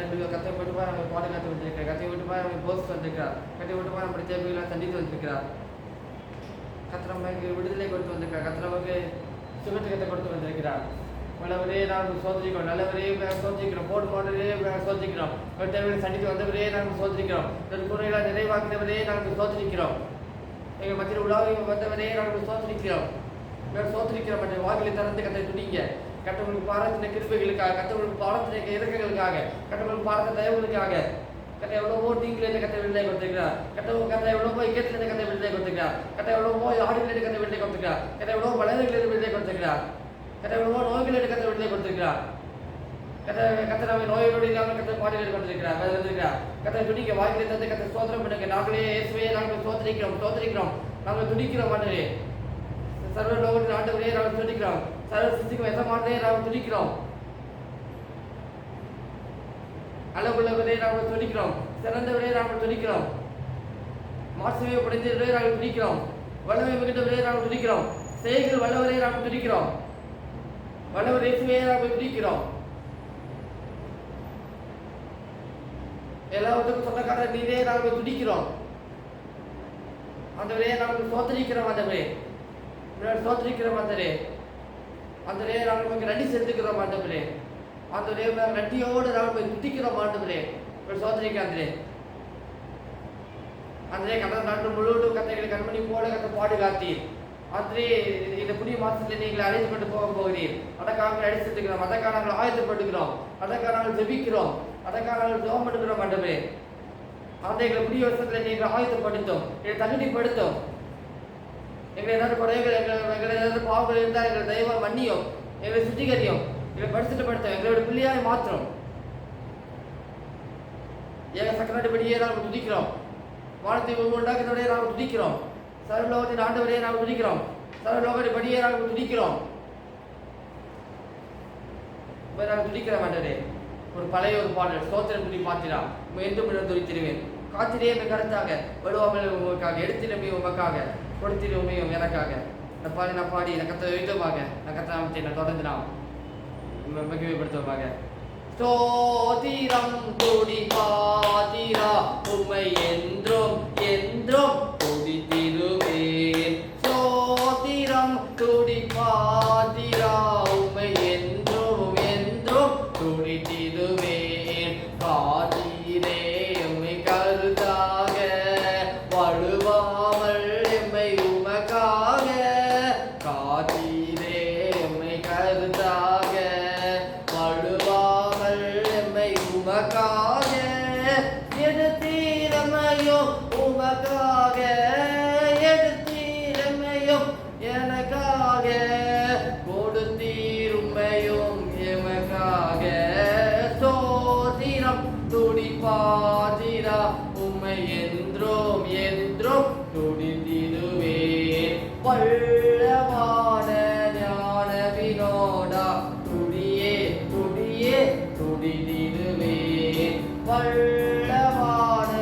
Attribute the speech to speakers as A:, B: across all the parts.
A: கத்தை விட்டுமா நம்மை பாதுகாத்து வந்திருக்கிறார். கத்தை விட்டுமா நம்மை போஸ்ட் வந்திருக்கிறார். கத்தை விட்டுமா நம்முடைய தேவைகளை சந்தித்து வந்திருக்கிறார். கத்த நமக்கு விடுதலை கொடுத்து வந்திருக்கிறார். கத்த நமக்கு சுகத்துக்கத்தை கொடுத்து வந்திருக்கிறார். நல்லவரே நாங்கள் சோதரிக்கிறோம். நல்லவரே சோதரிக்கிறோம். போடுமானவரே சோதரிக்கிறோம். தேவைகளை சந்தித்து வந்தவரே நாங்கள் சோதரிக்கிறோம். குறைகளை நிறைவாக்கினவரே நாங்கள் சோதரிக்கிறோம். எங்கள் மத்தியில் உலாவி வந்தவரே நாங்கள் சோதரிக்கிறோம். சோதரிக்கிறோம். என்ற வாக்கிலை திறந்து கத்தை துணிங்க. கட்டவங்களுக்கு பாரத்தின கிருபைகளுக்காக, கட்டவங்களுக்கு பாரத்தின இறக்கங்களுக்காக, கட்டவங்களுக்கு பாரத தயவுகளுக்காக கத்தை எவ்வளவோ நீங்களே கத்தை விடுதலை கொடுத்துருக்கிறார். கத்தை எவ்வளவோ இக்கத்திலிருந்து கத்தை விடுதலை கொடுத்துருக்கிறார். கத்தை எவ்வளவோ ஆடிலிருந்து கத்தை விடுதலை கொடுத்துருக்கிறார். கத்தை எவ்வளவோ வளர்களிலிருந்து விடுதலை கொடுத்துருக்கிறார். கத்தை எவ்வளவோ நோய்களிலிருந்து கத்தை விடுதலை கொடுத்துருக்கிறார். கத்தை நம்ம நோயோடு இல்லாமல் கத்தை பாடுகள் கொடுத்துருக்கிறார். வந்திருக்கிறார். கத்தை துணிக்க வாய்களை தந்து கத்தை சோதனை பண்ணுங்க. நாங்களே இயேசுவே நாங்கள் சோதரிக்கிறோம். நாங்கள் துடிக்கிறோம். ஆண்டவரே சர்வ லோகத்தின் ஆண்டவரே நாங்கள் துடிக்கிறோம். சர்வ சித்திக்கும் எசமானே நாங்கள் துடிக்கிறோம். அளவுள்ளவரே நாங்கள் துடிக்கிறோம். சிறந்தவரே நாங்கள் துடிக்கிறோம். மாசுமையை படைத்தவரே நாங்கள் துடிக்கிறோம். வல்லமை மிகுந்தவரே நாங்கள் துடிக்கிறோம். செய்கள் வல்லவரே நாங்கள் துடிக்கிறோம். வல்லவர் இயேசுவே நாங்கள் துடிக்கிறோம். எல்லாவற்றுக்கும் சொந்தக்காரர் நீரே நாங்கள் துடிக்கிறோம். ஆண்டவரே நாங்கள் சோதரிக்கிறோம். ஆண்டவரே சோதரிக்கிறோம். ஆண்டவரே நாங்கள் உங்களுக்கு நன்றி செலுத்துக்கிறோம். ஆண்டவரே நன்றியோடு நாங்கள் துதிக்கிறோம். ஆண்டவரே சோதரிக்க ஆண்டவரே கடந்த நாட்டு முழுவதும் கத்தைகளை கண்மணி போல கத்த பாதுகாத்தீர். ஆண்டவரே இந்த புதிய மாசத்தில் நீங்கள் அழைத்து கொண்டு போக போகிறீர். அதற்காக நாங்கள் அழைச்சிருக்கிறோம். அதற்காக நாங்கள் ஆயத்தப்படுகிறோம். அதற்காக நாங்கள் ஜெபிக்கிறோம். அதற்காக நாங்கள் ஜெபம் பண்ணுகிறோம். ஆண்டவரே எங்களை புதிய வருஷத்தில் நீங்கள் ஆயத்தப்படுத்தும், எங்களை தகுதிப்படுத்தும். எங்களை ஏதாவது குறைகள் எங்களை ஏதாவது பாவங்கள் இருந்தால் எங்களை தெய்வ மன்னியும், எங்களை சுத்திகரியும், எங்களை பரிசுத்தப்படுத்தும், எங்களோட பிள்ளையாய் மாத்திரம். எங்கள் சக்கராட்டிப்படியே நாங்கள் துதிக்கிறோம். வானத்தை உண்டாக்கினவரையே நாங்கள் துதிக்கிறோம். சர்வலோகத்தின் ஆண்டவரையே நாங்கள் துதிக்கிறோம். சர்வலோகத்தின் படியே நாங்கள் துதிக்கிறோம். நாங்கள் துதிக்கிறோம். ஆண்டவரே ஒரு பழைய ஒரு பாடல் ஸ்தோத்திரம் துதி பாத்திரா எந்த துதித்திருவேன். காத்திரே கருத்தாக வலுவாமல் உமக்காக எடுத்திடமே உமக்காக கொடுத்திருமையும் எனக்காக இந்த பாடி நான் பாடி இந்த கத்தை எழுதுமாக நான் கத்தை நான் தொடர்ந்து நாம் மகிமைப்படுத்துவமாக. ஸ்தோத்திரம் துதி பாத்திரா உம்மை என்றும் என்றும் துதித்திடுவேன். ஸ்தோத்திரம் துதி பாத்திரா உம்மை என்றும் என்றும் துதித்திடுவேன். காத்திரே உம்மை கருத்தாக வழுவாமல் எம்மை உமக்காக, காத்திரே உம்மை கருத்தாக வழுவாமல் எம்மை உமக்காக, எடுத்தீரமையும் உமக்காக, எடுத்தீரமையும் எனக்காக, கொடுத்தீருமையும் எமக்காக. ஸ்தோத்திரம் துதி பாத்திரா உம்மை என்றும் என்றும் துதித்திடுவேன். வல்லவான ஞான வினோடா துதியே துதியே துதித்திடுவேன். வல்லவான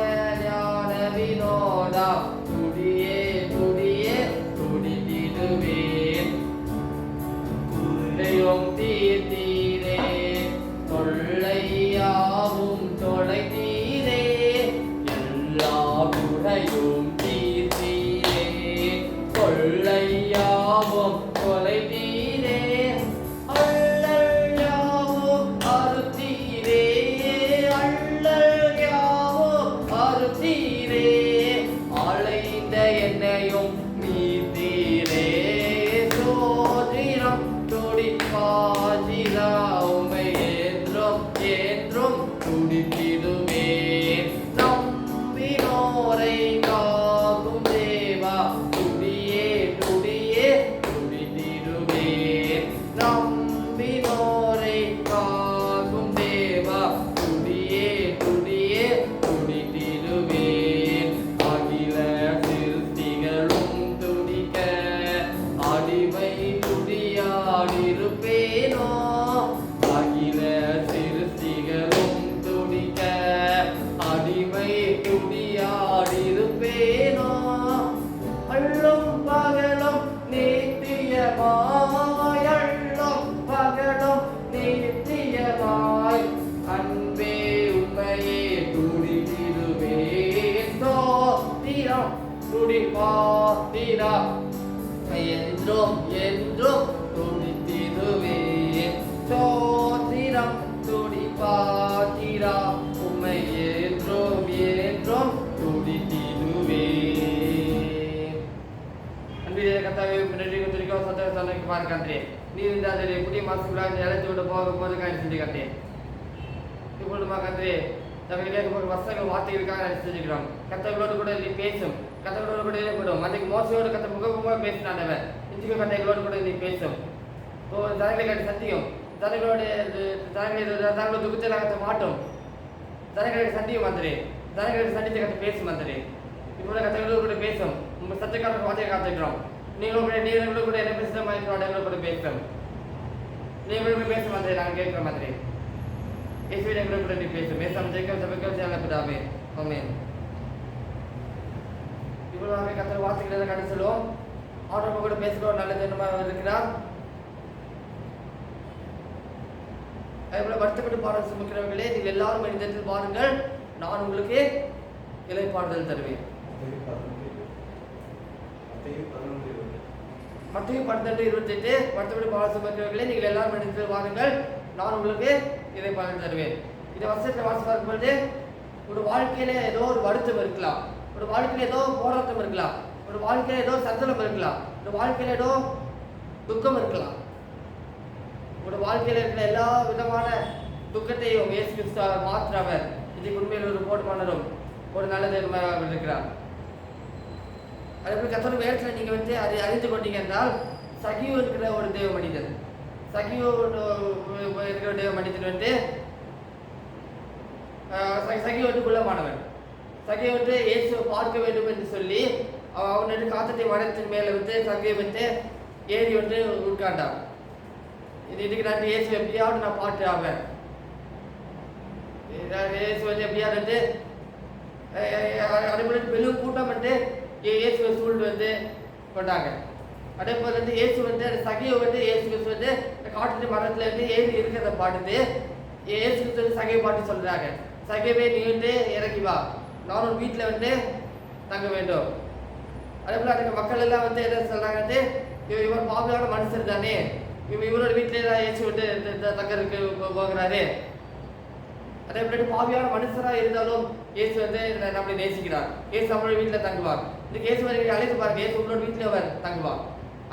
A: ஞான வினோடா துதியே துதியே துதித்திடுவேன். குறையும் தீர்த்தீரே தொல்லையாவும் தொலைத்தீரே, எல்லா குறையும் தீர்த்தீரே தொல்லையாவும் தொலைத்தீரே, அல்லல் யாவும் அறுத்தீரே, அல்லல் உள்ளம் துடிப்பாத்திரா உம்மை ஏற்றோம் ஏற்றோம் துடித்திடுவே. அன்பிலே கர்த்தாவே நன்றி கொடுத்திருக்கோம். சந்தோஷம் பார்க்கின்றே நீர் இந்த அதிலே புதிய மாசங்களாக அழைத்து விட்டு போது காரணம் செஞ்சுக்கிட்டேன். இப்பொழுது கர்த்தாவே நாங்கள் கேட்க வசங்கள் வார்த்தைகளுக்காக செஞ்சுக்கிறோம். கர்த்தர்களோடு கூட நீ பேசும், கர்த்தர்களோடு கூட ஏற்படும். அன்றைக்கு மோசையோடு கத்த முகமுகமாக பேசினாண்டவன் இன்றைக்கு கர்த்தர்களோடு கூட நீ பேசும். ஜனங்களை கட்டி சந்தியும், ஜனங்களோட துக்கத்தில் கத்த மாட்டோம், ஜனங்களுக்கு சந்தியும் வந்துடு, ஜனங்களுக்கு சந்தித்து கத்த பேசும் வந்துடு. இப்போது கர்த்தர்களோடு கூட பேசும். உங்கள் சத்துக்காரர்கள் வார்த்தையை காத்துக்கிறோம். நீங்களும் கூட என்ன பேசுகிற மாதிரி எங்களோட கூட பேசும். நீங்களும் பேச மாதிரி நாங்கள் கேட்குற மாதிரி இயேசுவின் எங்களோட கூட நீ பேசும். பேசாம ஜெயிக்கும் சபைக்கும் சேலப்படாமே. ஆமென். இவ்வளவு கர்த்தர் வார்த்தைகளை கடந்து சொல்லுவோம். ஆண்டவர் கூட பேசுகிறோம். நல்ல தினமாக இருக்கிறார். அதேபோல வருத்தப்பட்டு பாடல் சுமக்கிறவர்களே, நீங்கள் எல்லாரும் மனிதத்தில் பாருங்கள், நான் உங்களுக்கு இளைப்பாறுதல் தருவேன். மத்திய 12:28 வருத்தப்பட்டு பாடல் சுமக்கிறவர்களே, நீங்கள் எல்லாரும் மனிதத்தில் பாருங்கள், நான் உங்களுக்கு இளைப்பாறுதல் தருவேன். இந்த வருஷத்தில் வாசி பார்க்கும் பொழுது ஒரு வாழ்க்கையில ஏதோ ஒரு வருத்தம் இருக்கலாம், ஒரு வாழ்க்கையில ஏதோ போராட்டம் இருக்கலாம், ஒரு வாழ்க்கையில ஏதோ சஞ்சலம் இருக்கலாம், ஒரு வாழ்க்கையில ஏதோ துக்கம் இருக்கலாம். ஒரு வாழ்க்கையில இருக்கிற எல்லா விதமான துக்கத்தையும் இயேசு கிறிஸ்து மாற்றவர். இதுக்கு உண்மையில் ஒரு போட்டுமானரும் ஒரு நல்ல தேவனாக இருக்கிறார். அதேபோல் கர்த்தருடைய வேதத்தில் நீங்கள் அறிந்து கொண்டீங்க என்றால், சகியு இருக்கிற ஒரு தேவ மனிதன், சகியு இருக்கிற தேவ மனிதன் சகியு குள்ளமானவன். சகியு இயேசுவை பார்க்க வேண்டும் என்று சொல்லி அவன் காத்தத்தை மரத்தின் மேலே சகியு ஏறி உட்கார்ந்தான். இதுக்கு நான் இயேசு எப்படியாவது நான் பாட்டு ஆவேன், இயேசு எப்படியாவது அதேபோல பெரும் கூட்டம் இயேசுவை சூழ்ந்து கொண்டாங்க. அதே போல இயேசு சகியை இயேசு காட்டு மரத்துல ஏறி இருக்கிறத பாட்டுட்டு இயேசு சகையை பாட்டு சொல்றாங்க. சகைவே நீ இறங்கி வா, நானும் வீட்டுல தங்க வேண்டும். அதே போல அதுக்கு மக்கள் எல்லாம் என்ன சொல்றாங்க, இவர் பாவமான மனுஷர் தானே, இவரோட வீட்டிலே இயேசு தங்கறதுக்கு போகிறாரு. அதே போல பாவியான மனுஷராக இருந்தாலும் இயேசு நம்மளை நேசிக்கிறார். இயேசு நம்மளோட வீட்டில் தங்குவார். இந்த இயேசு வரைக்கும் அழைத்து பாருங்க, இயேசு உங்களோட வீட்டில் அவர் தங்குவார்.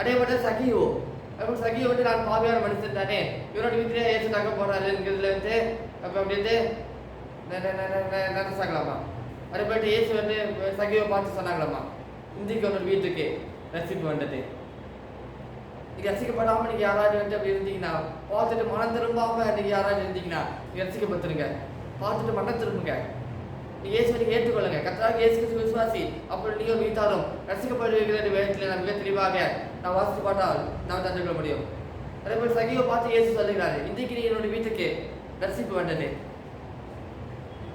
A: அதே போல சகியோ சகியோ நான் பாவியான மனுஷன் தானே, இவரோட வீட்டிலே இயேசு தங்க போறாருங்கிறதுல அப்போ அப்படி நினைச்சாங்களாமா. அதே போல இயேசு சகியோ பார்த்து சொன்னாங்களாமா, இன்றைக்கு உன்னோட வீட்டுக்கு ரசிப்பு வந்தது. நீங்க ரசிக்கப்படாமல் நீங்க யாராவது அப்படி இருந்தீங்கன்னா, பார்த்துட்டு மனம் திரும்பாம நீங்க யாராவது இருந்தீங்கன்னா நீங்க ரசிக்கப்பட்டுருங்க. பார்த்துட்டு மனம் திரும்புங்க. நீங்க இயேசுவை ஏற்றுக்கொள்ளுங்க. கர்த்தராகிய இயேசு கிறிஸ்து விசுவாசி, அப்படி நீங்கள் வீட்டாரும் ரசிக்கப்படுவீர்கள் வேதத்தில் நான் மிக தெளிவாக நான் வாசித்து பார்த்தால் நான் தெரிந்து கொள்ள முடியும். அதே போல சகியை பார்த்து இயேசு சொல்லுகிறாரு, இன்றைக்கு நீ என்னுடைய வீட்டுக்கு ரசிப்பு வந்தது.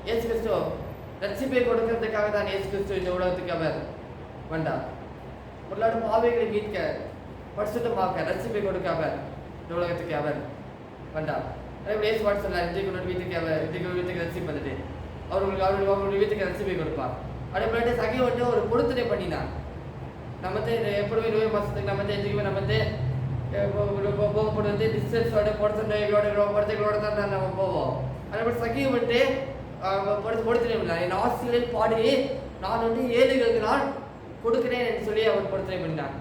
A: இயேசு கிறிஸ்து ரட்சிப்பை கொடுக்கறதுக்காக தான் இயேசு கிறிஸ்து இந்த உலகத்துக்கு அவர் வந்தார். ஒரு பாவைகளை மீட்க, பரிசுத்தமாக்க, ரட்சிப்பை கொடுக்க அவர் இந்த உலகத்துக்கு அவர் வந்தார். அதே போல இயேசு பாட்டு சொன்னார், இன்றைக்கு உன்னோட வீட்டுக்கு அவர் இன்றைக்கு வீட்டுக்கு ரட்சிப்பு வந்தது, அவர்களுடைய வீட்டுக்கு ரட்சிப்பை கொடுப்பார். அதே போல சகியை ஒரு பொருத்தனை பண்ணினார். நம்ம எப்பவுமே 20 மாசத்துக்கு நம்ம எதுக்குமே நம்ம போகப்படுறது டிஸ்டன்ஸோட பொருத்தனைகளோட தான் நம்ம போவோம். அதே போல சகியை பொருத்தனை என் ஆசிரியர் பாடி நான் 7 நாள் கொடுக்கிறேன் என்று சொல்லி அவர் பொருத்தனை பண்ணினார்.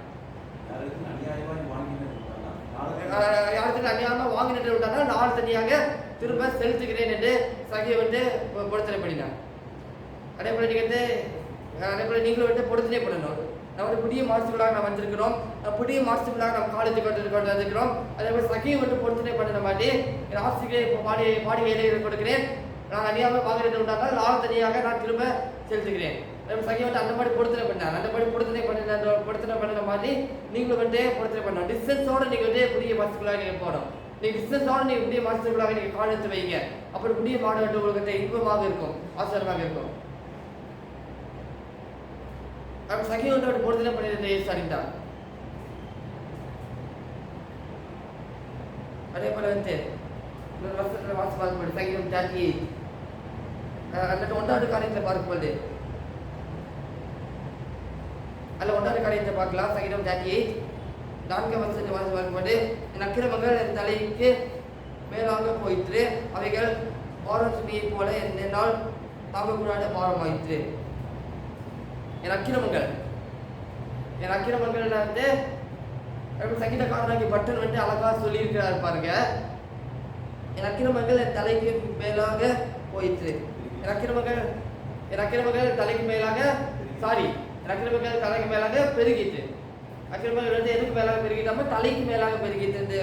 A: யாருக்கு அநியாயமாக வாங்கிட்டு விட்டாங்க, நாள் தனியாக திரும்ப செலுத்துகிறேன் என்று சகியை பொருத்தனை பண்ணினார். அதே போல நீங்களும் பொருத்தனை பண்ணணும். நம்ம புதிய மாதத்துக்குள்ளாக நாம் வந்திருக்கிறோம், புதிய மாதத்துக்குள்ளாக நம்ம காலேஜ் கொண்டு வந்திருக்கிறோம். அதே போல சகியை பொருத்தனை பண்ணின மாதிரி என் ஆசிரியர் பாடி வேலையை கொடுக்கிறேன், நான் அநியாயமாக வாங்கிட்டு விட்டாங்க, நாள் தனியாக நான் திரும்ப செலுத்துகிறேன். சகியை அந்த மாதிரி பொருத்தனை பண்ணாங்க. அந்த மாதிரி பொருத்தனை பண்ணின மாதிரி நீங்களும் பொருத்தனை பண்ணணும். டிஸ்டன்ஸோட நீங்கள் புதிய மாதத்துக்குள்ளாக நீங்கள் போகணும். நீங்கள் டிஸ்டன்ஸோட நீங்கள் புதிய மாதத்துக்குள்ளாக நீங்கள் காலேஜ் வைங்க. அப்படி புதிய மாணவர்கள் உங்களுக்கு இன்பமாக இருக்கும், ஆசிரியமாக இருக்கும். சகியோட பொருத்தனை பண்ணியிருந்த இயேசு அறிந்தார். அதே போல வருஷத்துல வாசி பார்க்கும்போது சங்கீதம் 38 அந்த 1வது காரியத்தை பார்க்கும்போது அதில் 1வது காரியத்தை பார்க்கலாம். சங்கீதம் 38 4ஆம் வசனத்தை வாசி பார்க்கும்போது என் அக்கிரமங்கள் என் தலைக்கு மேலாக போயிற்று. அவைகள் பாரம் சுமையைப் போல என்னால் தாங்கக்கூடாத பாரமாயிற்று. என் அக்கிரமங்கள் வந்து சங்கீதக்காரனாகி பட்டன் வந்து அழகா சொல்லியிருக்கிறார் பாருங்க. என் அக்கிரமங்கள் என் தலைக்கு மேலாக போயிற்று. என் அக்கிரமங்கள் தலைக்கு மேலாக பெருகிட்டு. அக்கிரமங்கள் வந்து எதுக்கு மேலாக பெருகிட்டாம தலைக்கு மேலாக பெருகிட்டு என்று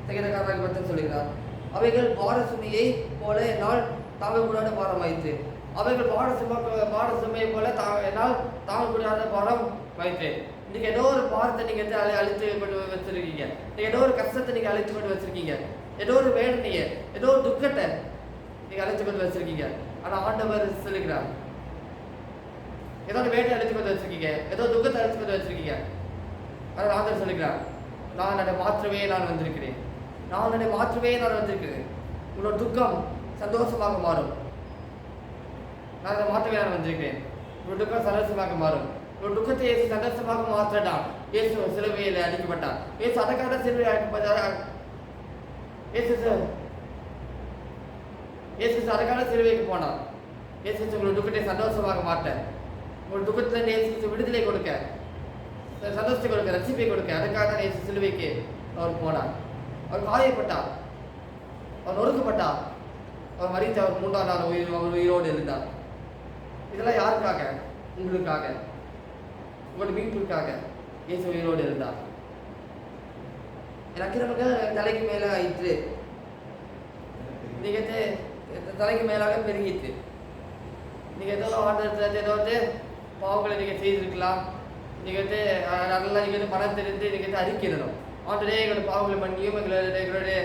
A: சங்கீதக்காரனாகி பட்டன் சொல்கிறார். அவைகள் பார சுமையை போல என்னால் தாங்கக்கூடாத பாரமாயிற்று. அவைகள் பாட சுமையை போல என்னால் தாங்கக்கூடாத பாரம் ஆயிற்று. இன்னைக்கு ஏதோ ஒரு பாரத்தை நீங்க அழித்து கொண்டு வச்சிருக்கீங்க. நீங்க ஏதோ ஒரு கஷ்டத்தை நீங்க அழித்து கொண்டு வச்சிருக்கீங்க. ஏதோ ஒரு வேதனையை, ஏதோ ஒரு துக்கத்தை நீங்க அழைத்து கொண்டு வச்சிருக்கீங்க. ஆனா ஆண்டவர் சொல்லுகிறார், ஏதோ ஒரு வேட்டை அழைத்து கொண்டு வச்சிருக்கீங்க, ஏதோ துக்கத்தை அழைத்து கொண்டு வச்சிருக்கீங்க. ஆனால் ஆண்டவர் சொல்லுகிறார், நான் அதை மாற்றவே நான் வந்திருக்கிறேன். உங்களோட துக்கம் சந்தோஷமாக மாறும். நான் அதை மாற்றவே நான் வந்திருக்கிறேன். உங்களோட துக்கம் சந்தோஷமாக மாறும். ஒரு துக்கத்தை இயேசு சந்தோஷமாக மாற்றட்டான். இயேசு சிலுவையில் அடிக்கப்பட்டார். இயேசு அதற்காக சிலுவையில் அடிக்கப்பட்டார். இயேசு அதற்காக சிலுவைக்கு போனார். இயேசு உங்களோட துக்கத்தை சந்தோஷமாக மாற்ற, உங்களோட துக்கத்தில் இயேசு விடுதலை கொடுக்க, சந்தோஷத்தை கொடுக்க, ரட்சிப்பை கொடுக்க, அதுக்காக தான் இயேசு சிலுவைக்கு அவர் போனார். அவர் காயப்பட்டார், அவர் நொறுக்கப்பட்டார், அவர் மரித்து அவர் 3ஆம் நாள் அவர் உயிரோடு இருந்தார். இதெல்லாம் யாருக்காக? உங்களுக்காக, உங்களோட மீட்புக்காக இயேசு உயிரோடு இருந்தார். அக்கிரமங்கள் தலைக்கு மேல ஆயிற்று. நீங்க தலைக்கு மேலாக பெருகிட்டு. நீங்க ஏதோ ஆண்டவர்கிட்ட ஏதோ பாவங்களை நீங்க செய்திருக்கலாம். நீங்க நல்லா நீங்க மனம் தெரிந்து நீங்க அறிக்கிடணும். ஆண்டவரே எங்களோட பாவங்களை மன்னியும், எங்களுடைய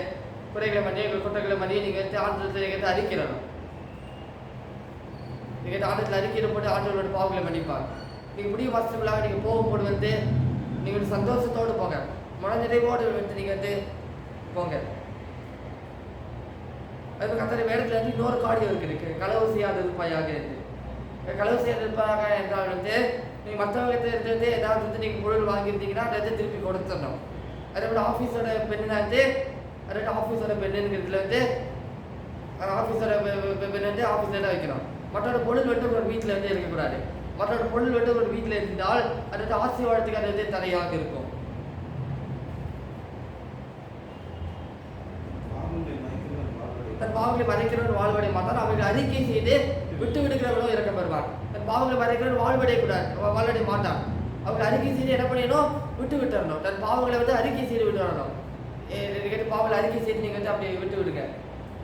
A: குறைகளை மன்னியும், எங்கள் குற்றங்களை மன்னியும் நீங்க ஆண்டவரத்தை நீங்க அறிக்கிடணும். நீங்க ஆண்டவத்தில் அறிக்கையிட போட்டு ஆண்டவரோட பாவங்களை மன்னிப்பாங்க. நீங்க முடிவு மாசத்துக்குள்ளாக நீங்க போகும்போது வந்து நீங்க சந்தோஷத்தோடு போங்க, மன நிறைவோடு வந்து நீங்க போங்க. அது கத்தரை வேடத்துல வந்து இன்னொரு காரியம் இருக்கு, களவு செய்யாதிருப்பாயாக இருந்து. களவு செய்யாதிருப்பாக என்றால் வந்து நீங்க மற்றவங்க இருந்து ஏதாவது வந்து நீங்க பொருள் வாங்கியிருந்தீங்கன்னா அதை திருப்பி கொடுத்துடணும். அதே போல ஆஃபீஸோட பெண்ணுனா வந்து ஆஃபீஸோட பெண்ணுங்கிறதுல வந்து ஆஃபீஸோட பெண் வந்து ஆஃபீஸில் தான் வைக்கணும். மற்றோட பொருள் வந்து ஒரு வீட்டில் வந்து இருக்கக்கூடாது. மற்றோட பொருள் வந்து ஒரு வீட்டில் இருந்தால் அது ஆசீர்வாதத்துக்கு அது வந்து தடையாக இருக்கும். தன் பாவங்களை மறைக்கிறவன் வாழ்வடைய மாட்டான். அவர்கள் அறிக்கை செய்து விட்டு விடுகிறவனும் இறக்க பெறுவான். தன் பாவங்களை மறைக்கிறவன் வாழ்வடைய மாட்டான். அவர்கள் அறிக்கை செய்து என்ன பண்ணிடணும்? விட்டு விட்டுறணும். தன் பாவங்களை வந்து அறிக்கை செய்து விட்டு வரணும். பாவங்களை அறிக்கை செய்து நீங்க வந்து அப்படி விட்டு விடுங்க.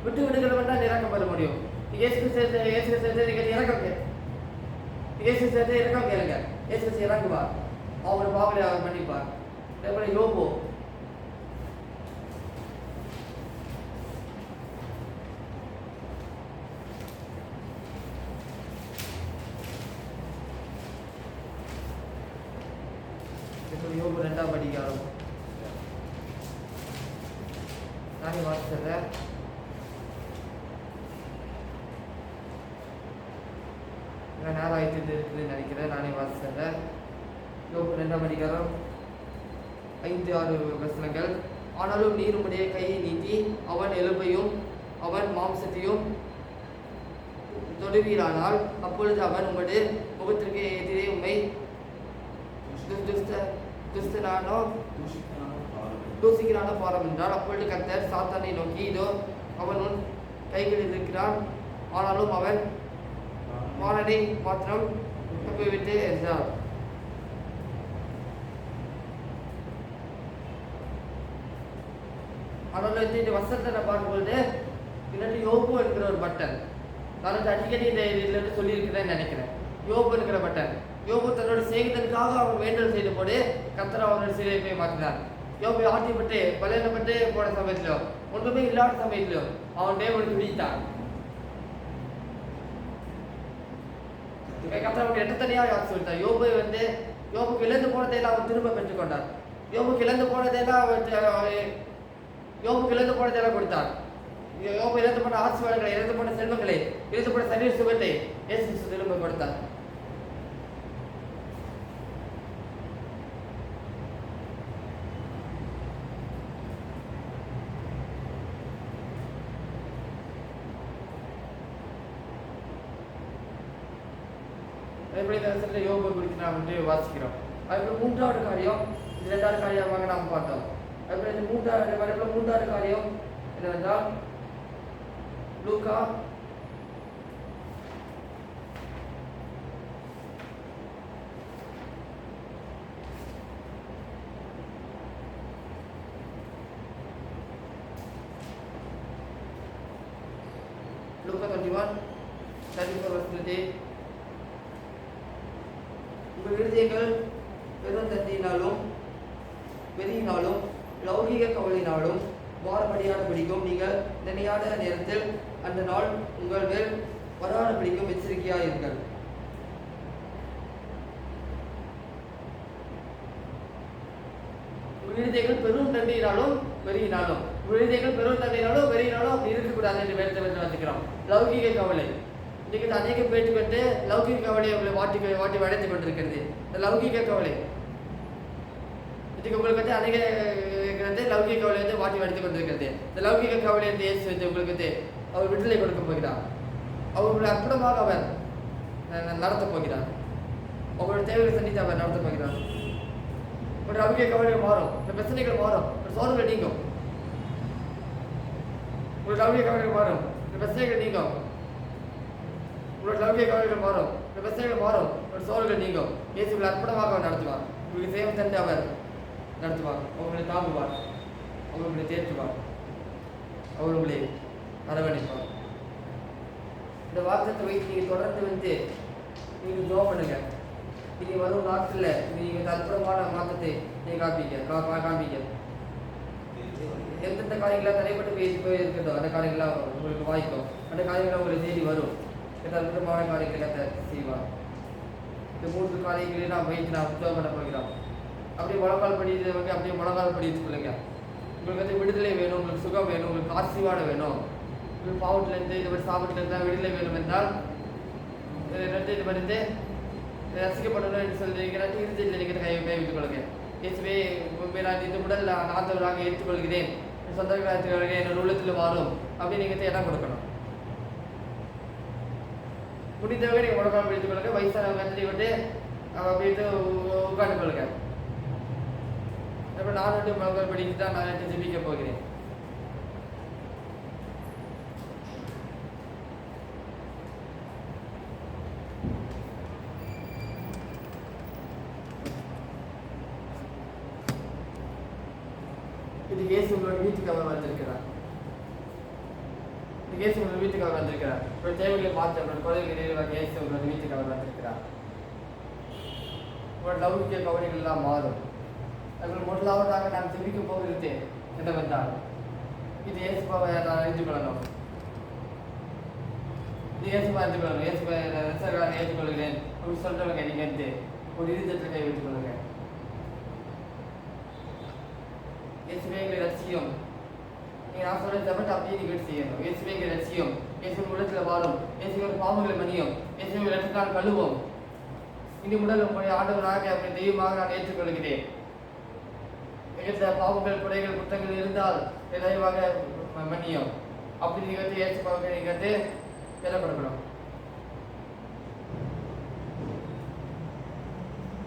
A: விட்டு விடுகிறவன் தான் இறக்க பெற முடியும். இயேசு சேர்த்து இறக்கம் கேளுங்க. இயேசு இறங்குவார், அவர் பாவங்களை அவர் மன்னிப்பார். அதே போல யோபு யோபு 2ஆம் அதிகாரம் நானே வாசிக்கிறேன். நேரம் ஆயிட்டு இருக்குதுன்னு நினைக்கிறேன். நானே வாசிக்கிறேன். யோபு 2ஆம் அதிகாரம் 5-6 வசனங்கள். ஆனாலும் நீர் உம்முடைய கையை நீட்டி அவன் எலும்பையும் அவன் மாம்சத்தையும் தொடுவீரானால் அப்பொழுது அவன் உம்முடைய முகத்திற்கு எதிரே உம்மை தூசிக்கிறானோ பாரம் என்றார். அப்பொழுது கர்த்தர் சாத்தானை நோக்கி, இதோ அவன் உன் கைகளில் இருக்கிறான், ஆனாலும் அவன் வானனை மாத்திரம் தப்பிவிட்டு என்றார். அதனால இந்த வசனத்தை நான் பார்க்கும்போது இல்லாட்டி யோபு இருக்கிற ஒரு பட்டன் நான் வந்து அடிக்கடி இதில் சொல்லியிருக்கிறேன்னு நினைக்கிறேன். யோபு இருக்கிற பட்டன். யோபு தன்னோட சேகத்திற்காக அவன் வேண்டல் செய்த போது கர்த்தர் அவனோட சிறையை போய் மாற்றினார். யோபு ஆட்டிப்பட்டு பலனப்பட்டு போன சமயத்திலும் ஒன்றுமே இல்லாத சமயத்திலும் அவன் தேவனுக்கு பிடித்தான். கர்த்தர் அவனுக்கு எட்டத்தனையாக சொல்லிட்டார். யோபுக்கு இழந்து போனதையெல்லாம் அவன் திரும்ப பெற்றுக்கொண்டார். யோபுக்கு இழந்து போனதையெல்லாம் கொடுத்தார். யோபு இழந்து போன ஆசீர்வாதங்களை, இழந்து போன செல்வங்களை, இழந்து போன சரீர சுகத்தை இயேசு திரும்ப கொடுத்தார். பைபிள் தரிசனத்தில் யோபு குறித்து நாம் வந்து வாசிக்கிறோம். அதுக்கப்புறம் மூன்றாவது காரியம், இது இரண்டாவது காரியமாக நாம் பார்த்தோம். அதுக்கப்புறம் மூன்றாவது காரியம் என்னவென்றால் லூக்கா 21:34 உங்கள் இருதயங்கள் பெரும் தந்தியினாலும் வெறியினாலும் லௌகீக கவலையினாலும் வாரப்படியான பிடிக்கும். நீங்கள் நினையாத நேரத்தில் அந்த நாள் உங்கள் மேல் வராத பிடிக்கும். எச்சரிக்கையாயிருங்கள். விழுதைகள் பெரும் தண்டையினாலும் வெறியினாலும், விழுதைகள் பெரும் தண்டையினாலும் வெறியினாலும் அப்படி இருக்கக்கூடாது என்று வேலை வச்சுக்கிறோம். லௌகீக கவலை இன்னைக்கு அநேக பேருக்கு வந்து லௌகிக கவலை உங்களை வாட்டி வளைத்து கொண்டிருக்கிறது. இந்த லௌகிக கவலை இன்னைக்கு உங்களுக்கு வந்து அநேக லௌகிக கவலை வந்து வாட்டி வளைத்து கொண்டிருக்கிறது. இந்த லௌகிக கவலை வந்து இயேசு வந்து உங்களுக்கு வந்து அவர் விடுதலை கொடுக்க போகிறார். அவர்களை அற்புதமாக அவர் நடத்தப் போகிறார். அவங்களோட தேவைகளை சந்தித்து அவர் நடத்தப் போகிறார். ஒரு லௌகிக கவலைகள் மாறும், இந்த பிரச்சனைகள் மாறும், ஒரு சோதனைகள் நீங்கும். ஒரு லௌகிக கவலைகள் மாறும், இந்த பிரச்சனைகள் நீங்கும். உங்களோட லௌகிக கவலைகள் மாறும், இந்த பிரச்சனைகள் மாறும், ஒரு சோதனைகள் நீங்கும். இயேசுகளை அற்புதமாக அவர் நடத்துவார். உங்களுக்கு சேவை தந்து அவர் நடத்துவார். அவங்களை தாங்குவார், அவர்களை தேற்றுவார், அவர் உங்களை அரவணைப்பார். இந்த வார்த்தையை வைத்து நீங்கள் தொடர்ந்து வந்து நீங்கள் ஜெபம் பண்ணுங்க. நீங்கள் வரும் நாட்களில் நீங்கள் அற்புதமான மாற்றத்தை நீங்கள் காண்பீங்க. எந்தெந்த காரியங்களாக தடைப்பட்டு போய் இருக்கிறதோ அந்த காரியங்களாக உங்களுக்கு வாய்க்கும். அந்த காரியங்களாக உங்களை தேடி வரும். இந்த அற்புதமான காரியங்களை செய்வார். இந்த 3 காரியங்களையும் நாம் வைத்து நாம் ஜெபம் பண்ண போகிறோம். அப்படியே முழங்கால் படிக்கிறவங்க அப்படியே முழங்கால் படித்து கொள்ளுங்க. உங்களுக்கு வந்து விடுதலை வேணும், உங்களுக்கு சுகம் வேணும், உங்களுக்கு ஆசீர்வாதம் வேணும். உங்களுக்கு பாவத்திலேருந்து இந்த மாதிரி சாபத்திலேருந்து விடுதலை வேணும் என்றால் இது பண்ணிட்டு ரசிக்கப்படணும் என்று சொல்லியிருக்கிற இறுதியில் நீங்கள் கை வைத்துக் கொள்ளுங்க. இயேசுவே நான் இந்த உடல் ஆண்டவராக ஏற்றுக்கொள்கிறேன், சொந்தங்களாக ஏற்றுக்கொள்கிறேன், என்னோட உள்ளத்தில் மாறும் அப்படின்னு நீங்கள் இடம் கொடுக்கணும். முடிந்தவரை நீங்கள் முழங்கால் பிடித்துக் கொள்ளுங்க. வயசானவங்க கத்திரி விட்டு அப்படின்ட்டு உட்காந்து கொள்ளுங்க. அப்புறம் நான் வந்து முழங்கால் படித்து தான் நான் ஜெபிக்க போகிறேன். இது இயேசு உங்களோட வீட்டுக்கு அவர் வந்திருக்கிறார். இயேசு உங்களோட வீட்டுக்கு அவர் வந்திருக்கிறார். ஒரு தேவைகளை பார்த்து அவரோட குறைகளை நிறைவாக இயேசு உங்களோட வீட்டுக்கு அவர் வந்திருக்கிறார். உங்களோட லௌகிக கவலைகள் எல்லாம் மாறும். அதுக்கு முதலாவதாக நாம் ஜெபிக்க போகிறது என்னவென்றால் இது இயேசுவை நான் அறிந்து கொள்ளணும். இது இயேசுவை அறிந்து கொள்ளணும். இயேசுவை ரசகராக ஏற்றுக்கொள்கிறேன் அப்படின்னு சொல்றவங்க நீங்க வந்து ஒரு இருதயத்தில் கை வைத்துக் கொள்ளுங்க. இயேசுவே எங்களை ரட்சியும். நீங்கள் நான் சொல்கிற ஜெபத்தை அப்படியே நீங்கள் செய்யணும். இயேசுவே எங்களை ரட்சியும். இயேசுவின் உள்ளத்தில் வாழும். இயேசுவின் பாவங்களை மன்னியும். இயேசுவின் ரத்தத்தால் கழுவும். இனி முதல் உங்களுடைய ஆண்டவராக அப்படி தெய்வமாக நான் ஏற்றுக்கொள்கிறேன். எங்கிட்ட பாவங்கள் குறைகள் குற்றங்கள் இருந்தால் தயவாக மன்னியும். அப்படி நீங்கள் வந்து இயேசுவாக நீங்கள் வந்து தேடப்படணும்.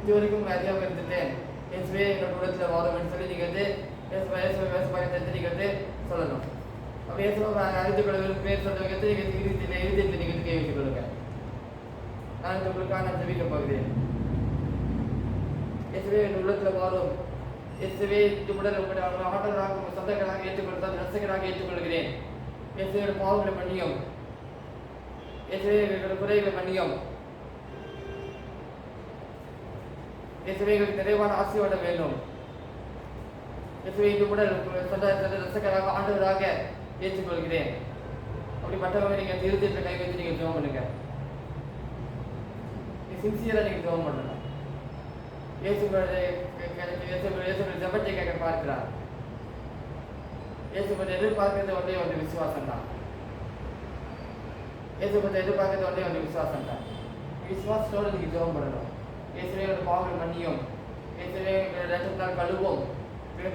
A: இதுவரைக்கும் அறியாமல் இருந்துட்டேன், இயேசுவே என்னோட உள்ளத்தில் வாழும் சொல்லி நீங்கள் வந்து சொல்லணும். அப்படி அறிந்து கொள்ள பேர் சொல்றவங்க இறுதியில் நீங்கள் கை வைத்துக் கொள்ளுங்க. நான் உங்களுக்காக நான் ஜெபிக்க போகிறேன். இயேசுவே என் உள்ளத்தில் வாழும். இயேசுவே இந்த உடல் உங்களுடைய ஆண்டவராக உங்கள் சொந்தங்களாக ஏற்றுக்கொள்ளும், ரசிகராக ஏற்றுக்கொள்கிறேன். இயேசுவே பாவங்களை மன்னியும். இயேசுவே எங்களோட குறைகளை மன்னியும். இயேசுவே எங்களுக்கு நிறைவான ஆசீர்வாதம் வேண்டும். இயேசுவே இந்த உடல் சொந்த ரசிகராக ஆண்டவராக ஏற்றுக்கொள்கிறேன். அப்படி மற்றவங்க நீங்கள் இருதயத்தில் கை வைத்து நீங்கள் ஜெபம் பண்ணுங்க. சின்சியராக நீங்கள் ஜெபம் பண்ணணும். இயேசுடைய ஜெபத்தை கேட்க பார்க்கிறார். இயேசு பற்றி எதிர்பார்க்கிறது ஒன்றே ஒன்று விசுவாசம் தான். இயேசு பற்றி எதிர்பார்க்கிறது ஒன்றே ஒன்று விசுவாசம் தான். விசுவாசத்தோடு நீங்கள் ஜெபம் பண்ணணும். இயேசுவே ஒரு பாவங்கள் மன்னியும். இயேசுவே ரத்தத்தால் கழுவும்,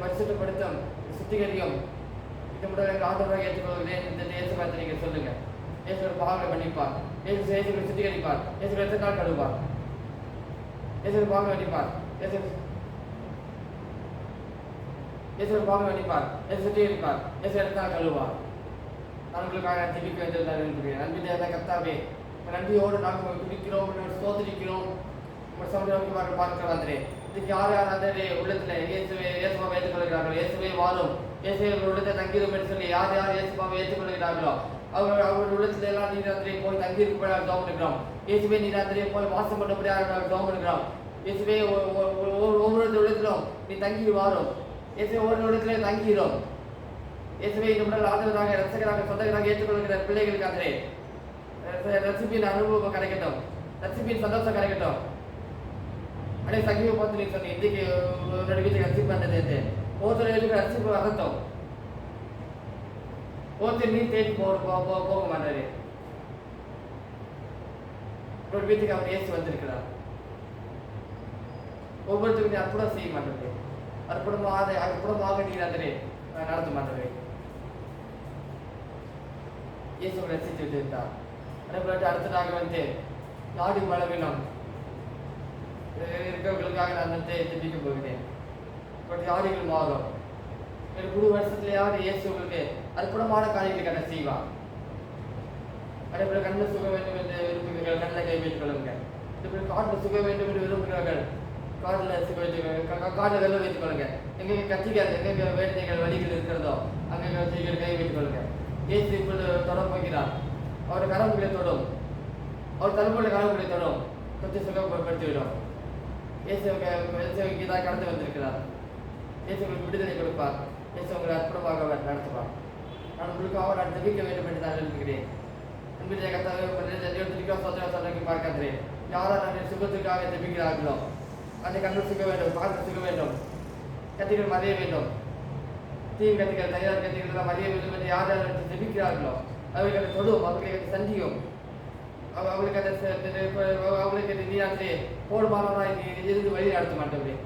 A: பரிசுத்தப்படுத்தும், சுத்திகரியும். இந்த முதல் எங்கள் ஆண்டவராக ஏற்றுக்கொள்கிறேன் இந்த இயேசுவார்த்தை நீங்கள் சொல்லுங்க. இயேசு பாவங்களை மன்னிப்பார். இயேசுவை சுத்திகரிப்பார். இயேசு ரத்தத்தால் கழுவார். இயேசுவை பாவங்களை மன்னிப்பார். இயேசுவை பாவங்களை மன்னிப்பார். இயேசு சுற்றி இருப்பார். இயேசு எடுத்தால் கழுவார். நான் உங்களுக்காக ஜெபிக்க வேண்டியது விரும்புகிறேன். அன்பின் தேவனாகிய கர்த்தாவே, நன்றியோடு நாங்கள் துதிக்கிறோம், ஸ்தோத்திரிக்கிறோம். உங்கள் சமுதாயமாக பார்க்க வந்தேன். இதுக்கு யார் யார் அந்த உள்ளத்தில் இயேசுவை ஏற்றுக்கொள்கிறார்களோ, இயேசுவை வாழும், இயேசுவை உள்ளத்தை தங்கிடும் என்று சொல்லி யார் யார் இயேசுவை ஏற்றுக்கொள்கிறார்களோ அவர்கள் உள்ளத்தில் எல்லாம் நீராத்திரை போய் தங்கியிருப்பதாக ஜெபம் பண்ணுகிறோம். இயேசுவை நீராத்திரை போய் வாசம் பண்ணபடியாக ஜெபம் பண்ணுகிறோம். இயேசுவை ஒவ்வொரு உள்ளத்திலும் நீ தங்கி வாரும். இயேசுவை ஒவ்வொரு இடத்திலே தங்கிடும். இயேசுவை இந்த உடல் ஆதரவாக ரசிகராக சொந்தகராக ஏற்றுக்கொள்கிற பிள்ளைகளுக்கு அந்த ரசிப்பின் அனுபவம் கிடைக்கட்டும், ரசிப்பின் சந்தோஷம் கிடைக்கட்டும். அடைய சகிவை பார்த்து நீ சொன்னி இன்றைக்கு உன்னோட வீட்டுக்கு ரசிப்பு வந்தது ஒவ்வொருத்தர் வீட்டுக்கு ரசிப்பு வரட்டும். ஒருத்தர் நீ தேடி போக மாட்டாரு. ஒரு வீட்டுக்கு அவர் இயேசு வந்திருக்கிறார். ஒவ்வொருத்தருக்கும் நீ அற்புதம் செய்ய மாட்டேன், அற்புதமாக நீர் அதனை நடத்த மாட்டேன். இயேசு ரசித்து விட்டுவிட்டார். அதே போல அடுத்ததாக வந்து நாடி பலவீனம் இருக்கிறவர்களுக்காக நான் வந்து ஜெபிக்க போகிறேன். பட் யாரிகள் மாறும் எனக்கு 3 வருஷத்துலயாவது இயேசு உங்களுக்கு அற்புதமான காரியங்களை கண்ண செய்வான். அதே போல கண்ணில் சுக வேண்டும் என்று விரும்புகிறீர்கள், கண்ணில் கை வைத்துக் கொள்ளுங்கள். இதே காட்டில் சுக வேண்டும் என்று விரும்புகிறார்கள், காட்டில் சுக வைத்து காட்டில் வெள்ள வைத்துக் கொள்ளுங்க. எங்கே கத்திகள் எங்கே வேதனைகள் வழிகள் இருக்கிறதோ அங்கே கை வைத்துக் கொள்ளுங்க. இயேசு இப்பொழுது தொட போகிறார். அவர் கரம்புகளை தொடும், அவர் தலைமுறை கரம்புகளை தொடும், தொட்டி சுகப்படுத்திவிடும். இயேசுக்கு தான் கடந்து வந்திருக்கிறார். இயேசு உங்களுக்கு விடுதலை கொடுப்பார். இயேசு உங்களை அற்புதமாக அவர் நடத்துவார். நான் உங்களுக்காக நான் ஜெபிக்க வேண்டும் என்று நான் விரும்புகிறேன். அன்பிலே கர்த்தாவே பார்க்கிறேன். யாரால் நான் சுகத்துக்காக ஜெபிக்கிறார்களோ அந்த கண்கள் சுக வேண்டும், காற்று சுக வேண்டும், கத்திகள் மறைய வேண்டும், தீ கத்திகள் தயார் கத்திகள் எல்லாம் மறைய வேண்டும் என்று யார் யார் ஜெபிக்கிறார்களோ அவர்களை தொடும், அவர்களை சந்தியும், அவங்களுக்கு நீராத்திரே போடுமானவராக இருந்து வழி நடத்த மாட்டேன்.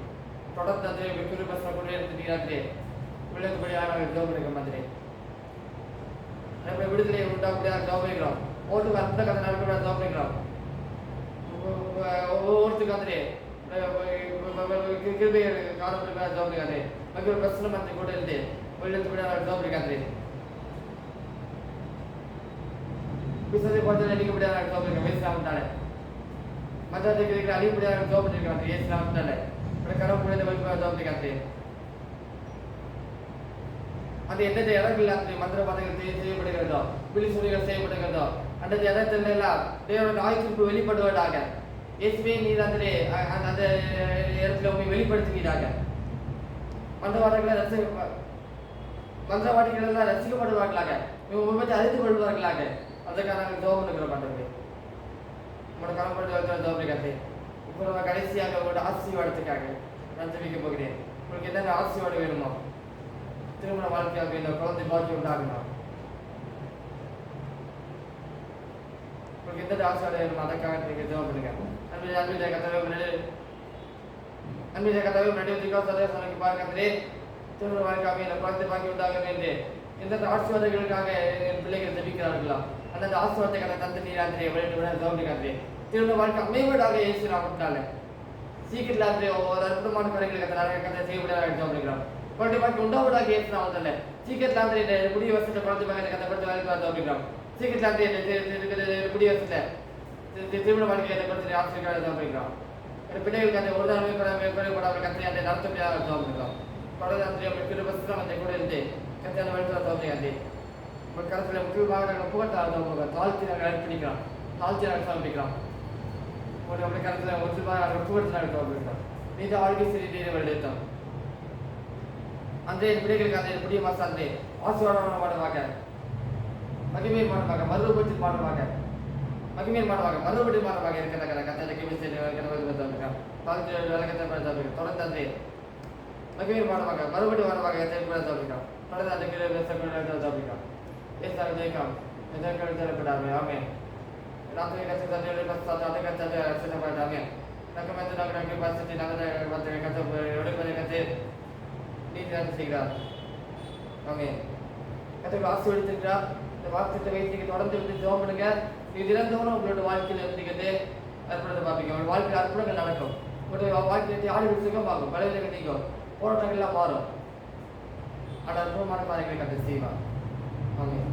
A: தொடர்ந்து அந்த குருபஸ்ல கொண்டு எடுத்து நீராத்திரே உள்ளதுபடியாக ஜோபடிக்க மாதிரி நம்ம விடுதலையை உண்டாக்கூடியாக ஜோபடிக்கிறோம். ஓட்டுக்கு அந்த கதை நடக்க ஜோபடிக்கிறோம். ஒவ்வொருத்துக்கு வந்து கிருபையை காணப்படுகிற ஜோபடிக்காது. மகிழ் பிரச்சனை வந்து கூட இருந்து உள்ளதுபடியாக ஜோபடிக்காது. பிசதை பார்த்து அடிக்கப்படியாக ஜோபடிக்க வேஸ்டாமட்டாலே மற்றதுக்கு இருக்கிற அடிப்படையாக ஜோபடிக்கிறாங்க. ஏசுனாமட்டாலே கரம் புரிந்த வழிபாடு ஜோபடிக்காது. அந்த எந்தெந்த இடங்கள் அந்த மந்திர பதங்கள் செய்யப்படுகிறதோ, விழி சுழிகள் செய்யப்படுகிறதோ அந்த இடத்துல எல்லாம் தேவனுடைய ஆயுத்திற்கு வெளிப்படுவதாக இயேசுவே நீர் அந்த இடத்துல உண்மை வெளிப்படுத்துவீராக. மந்திரவாதிகள் எல்லாம் ரசிக்கப்படுவார்களாக, உண்மையை அறிந்து கொள்வார்களாக. அதுக்காக நாங்கள் ஜோபம் பண்ணுகிறோம். பண்ணுறது உங்களோட கலம்படுத்த ஜோபடிக்காது. இப்போ நம்ம கடைசியாக உங்களோட ஆசீர்வாதத்துக்காக நான் ஜெபிக்க போகிறேன். உங்களுக்கு என்னென்ன ஆசீர்வாதம் வேணுமோ, திருமண வாழ்க்கையாக வேணும், குழந்தை பாக்கியம் உண்டாகணும், உங்களுக்கு எந்த ஆசீர்வாதம் வேணுமோ அதற்காக நீங்கள் ஜெபம் பண்ணுங்க. அன்பிலே கதவை முன்னாடி பார்க்கிறே திருமண வாழ்க்கையாக வேணும், குழந்தை பாக்கியம் உண்டாகணும் என்று எந்தெந்த ஆசீர்வாதங்களுக்காக என் பிள்ளைகள் ஜெபிக்கிறார்களோ அந்தந்த ஆசீர்வாதத்தை தந்து நீராத்திரை ஜெபம் திருமண வாழ்க்கை அமைவதாக இயேசு நாமத்தினால சீக்கிரத்தில் ஒரு அற்புதமான குறைகளுக்கு கதை செய்யப்படாத ஜெபம் குழந்தை பாக்கி உண்டாவதாக இயேசு நாமத்தினால சீக்கிரத்தில் முடிய வருஷத்தை குழந்தை பாக்கத்தை கதைப்படுத்த வேலைக்கு ஜெபம் சீக்கிரத்தில் முடிய வருஷத்தை திருமண வாழ்க்கையை கொடுத்து ஆசிரியர்களாக ஜெபம் பிள்ளைகளுக்கு அந்த ஒரு தடவை குறைபடாத கத்தை அந்த நடத்தப்படியாக ஜெபம் குழந்தை திருபஸ்லாம் அந்த கூட இருந்து கத்தை அந்த வழிபாடு ஜெபம் கருத்தில் முக்கியமாக புகட்டாக தாழ்த்தி நாங்கள் அர்ப்பணிக்கிறோம், தாழ்த்தி நாங்கள் சமர்ப்பிக்கிறோம். அப்படி கருத்தில் முக்கியமாக புகட்டு நாங்கள் சமர்ப்பிக்கிறோம். நீண்ட வாழ்க்கை சரி வருடம் அந்த பிள்ளைகளுக்கு அந்த புதிய மாதம் அந்த ஆசீர்வாதமான பாடமாக மகிமை மாடமாக மறுபடி பாடமாக மகிமை மாடமாக மறுபடி மாடமாக இருக்கிற கத்தை தொடர்ந்து அந்த மகிமை மாடமாக மறுபடி மாடமாக தவிர்க்கிறோம். தொடர்ந்து அந்த கீழே தவிர்க்கிறோம். எதற்கெடுத்தாலுமே ஆமே ராத்திரி கட்சி தந்தையோட அதை கற்று அர்ச்சனை பண்ணாமே நாங்கள் வந்து நாங்கள் பசதி நாங்கள் கற்று கற்று நீதி செய்கிறார். ஆமே கற்றுக்கு ஆசீர்வதித்திருக்கிறார். இந்த வார்த்தையை வைத்து நீங்கள் தொடர்ந்து விட்டு ஜெபம் பண்ணுங்க. நீங்கள் தினந்தோறும் உங்களோட வாழ்க்கையில் வந்து நீங்கள் அற்புதத்தை பார்ப்பீங்க. உங்களோட வாழ்க்கையில் அற்புதங்கள் நடக்கும். உடைய வாக்கியத்தை ஆடு சுகமாகும், பலவீனங்கள் நீங்கும், போராட்டங்கள்லாம் மாறும். ஆனால் அற்புதமான காரியங்களை கற்று செய்வார். ஆமென்.